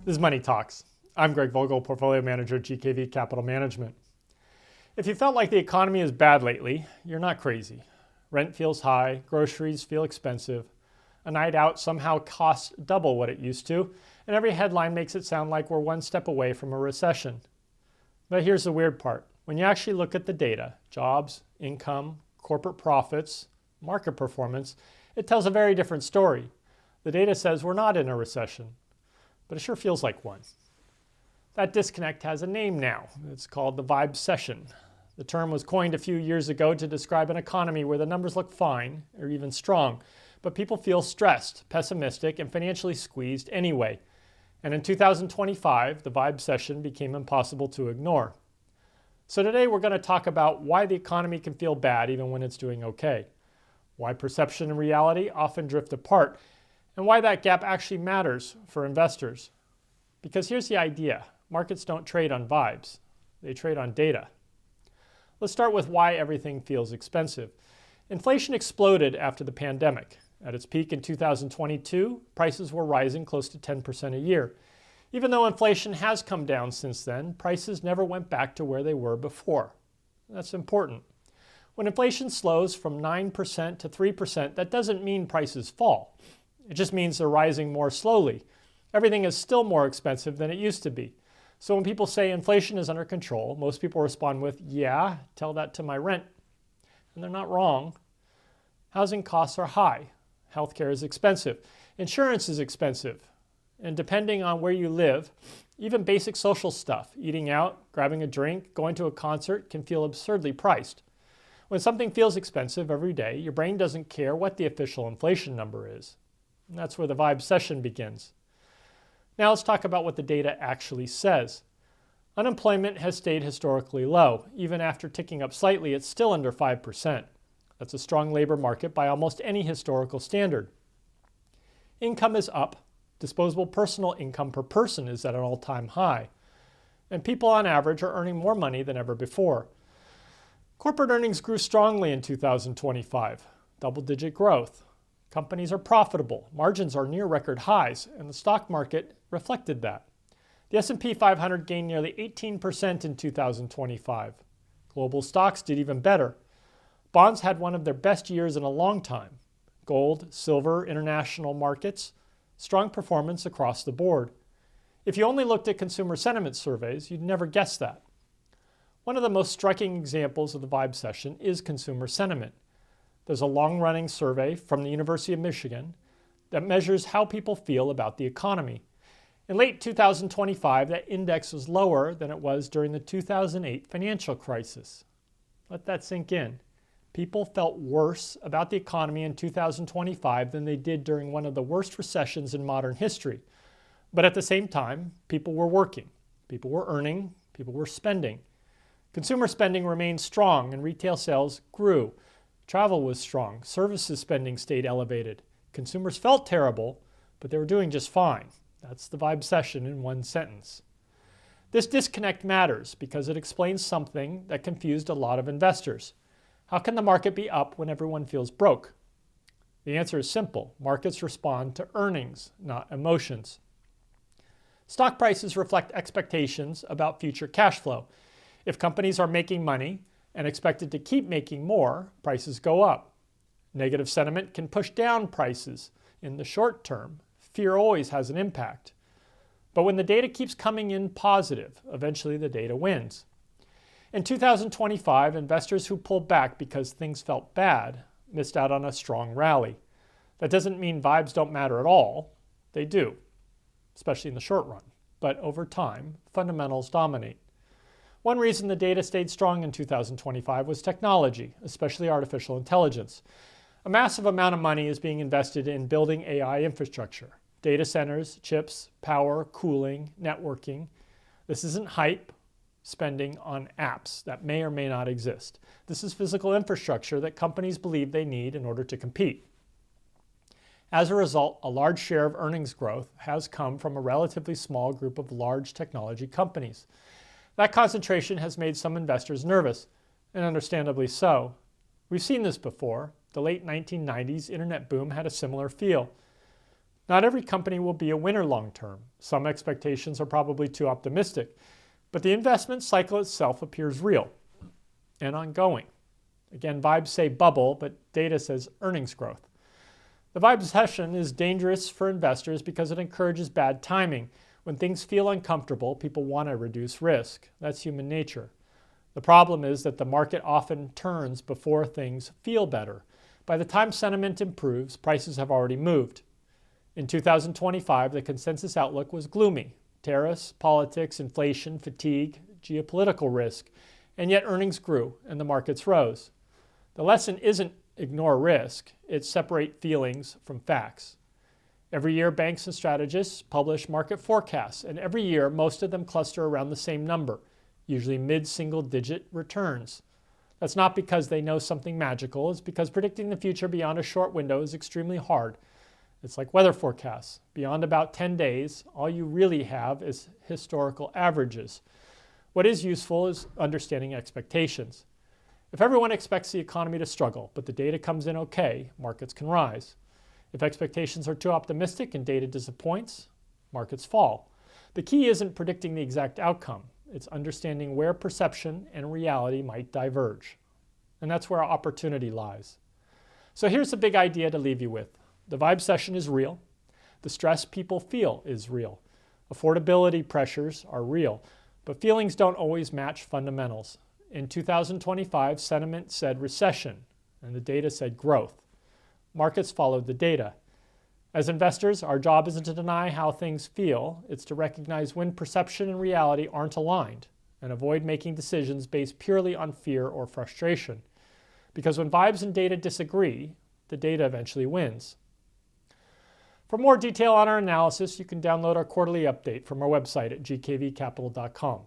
This is Money Talks. I'm Greg Vogel, Portfolio Manager at GKV Capital Management. If you felt like the economy is bad lately, you're not crazy. Rent feels high, groceries feel expensive, a night out somehow costs double what it used to, and every headline makes it sound like we're one step away from a recession. But here's the weird part. When you actually look at the data, jobs, income, corporate profits, market performance, it tells a very different story. The data says we're not in a recession, but it sure feels like one. That disconnect has a name now. It's called the Vibecession. The term was coined a few years ago to describe an economy where the numbers look fine or even strong, but people feel stressed, pessimistic, and financially squeezed anyway. And in 2025, the Vibecession became impossible to ignore. So today we're going to talk about why the economy can feel bad even when it's doing okay, why perception and reality often drift apart, and why that gap actually matters for investors. Because here's the idea. Markets don't trade on vibes. They trade on data. Let's start with why everything feels expensive. Inflation exploded after the pandemic. At its peak in 2022, prices were rising close to 10% a year. Even though inflation has come down since then, prices never went back to where they were before. That's important. When inflation slows from 9% to 3%, that doesn't mean prices fall. It just means they're rising more slowly. Everything is still more expensive than it used to be. So when people say inflation is under control, most people respond with, yeah, tell that to my rent. And they're not wrong. Housing costs are high. Healthcare is expensive. Insurance is expensive. And depending on where you live, even basic social stuff, eating out, grabbing a drink, going to a concert, can feel absurdly priced. When something feels expensive every day, your brain doesn't care what the official inflation number is. And that's where the Vibecession begins. Now let's talk about what the data actually says. Unemployment has stayed historically low. Even after ticking up slightly, it's still under 5%. That's a strong labor market by almost any historical standard. Income is up. Disposable personal income per person is at an all-time high. And people on average are earning more money than ever before. Corporate earnings grew strongly in 2025, double-digit growth. Companies are profitable, margins are near record highs, and the stock market reflected that. The S&P 500 gained nearly 18% in 2025. Global stocks did even better. Bonds had one of their best years in a long time. Gold, silver, international markets, strong performance across the board. If you only looked at consumer sentiment surveys, you'd never guess that. One of the most striking examples of the Vibecession is consumer sentiment. There's a long-running survey from the University of Michigan that measures how people feel about the economy. In late 2025, that index was lower than it was during the 2008 financial crisis. Let that sink in. People felt worse about the economy in 2025 than they did during one of the worst recessions in modern history. But at the same time, people were working, people were earning, people were spending. Consumer spending remained strong and retail sales grew. Travel was strong. Services spending stayed elevated. Consumers felt terrible, but they were doing just fine. That's the Vibecession in one sentence. This disconnect matters because it explains something that confused a lot of investors. How can the market be up when everyone feels broke? The answer is simple. Markets respond to earnings, not emotions. Stock prices reflect expectations about future cash flow. If companies are making money and expected to keep making more, prices go up. Negative sentiment can push down prices in the short term. Fear always has an impact. But when the data keeps coming in positive, eventually the data wins. In 2025, investors who pulled back because things felt bad missed out on a strong rally. That doesn't mean vibes don't matter at all. They do, especially in the short run. But over time, fundamentals dominate. One reason the data stayed strong in 2025 was technology, especially artificial intelligence. A massive amount of money is being invested in building AI infrastructure. Data centers, chips, power, cooling, networking. This isn't hype spending on apps that may or may not exist. This is physical infrastructure that companies believe they need in order to compete. As a result, a large share of earnings growth has come from a relatively small group of large technology companies. That concentration has made some investors nervous, and understandably so. We've seen this before. The late 1990s internet boom had a similar feel. Not every company will be a winner long term. Some expectations are probably too optimistic, but the investment cycle itself appears real and ongoing. Again, vibes say bubble, but data says earnings growth. The Vibecession is dangerous for investors because it encourages bad timing. When things feel uncomfortable, people want to reduce risk. That's human nature. The problem is that the market often turns before things feel better. By the time sentiment improves, prices have already moved. In 2025, the consensus outlook was gloomy. Tariffs, politics, inflation, fatigue, geopolitical risk, and yet earnings grew and the markets rose. The lesson isn't ignore risk, it's separate feelings from facts. Every year, banks and strategists publish market forecasts, and every year, most of them cluster around the same number, usually mid-single-digit returns. That's not because they know something magical, it's because predicting the future beyond a short window is extremely hard. It's like weather forecasts. Beyond about 10 days, all you really have is historical averages. What is useful is understanding expectations. If everyone expects the economy to struggle, but the data comes in okay, markets can rise. If expectations are too optimistic and data disappoints, markets fall. The key isn't predicting the exact outcome. It's understanding where perception and reality might diverge. And that's where our opportunity lies. So here's the big idea to leave you with. The Vibecession is real. The stress people feel is real. Affordability pressures are real. But feelings don't always match fundamentals. In 2025, sentiment said recession, and the data said growth. Markets followed the data. As investors, our job isn't to deny how things feel, it's to recognize when perception and reality aren't aligned and avoid making decisions based purely on fear or frustration. Because when vibes and data disagree, the data eventually wins. For more detail on our analysis, you can download our quarterly update from our website at gkvcapital.com.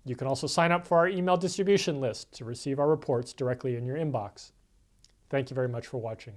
You can also sign up for our email distribution list to receive our reports directly in your inbox. Thank you very much for watching.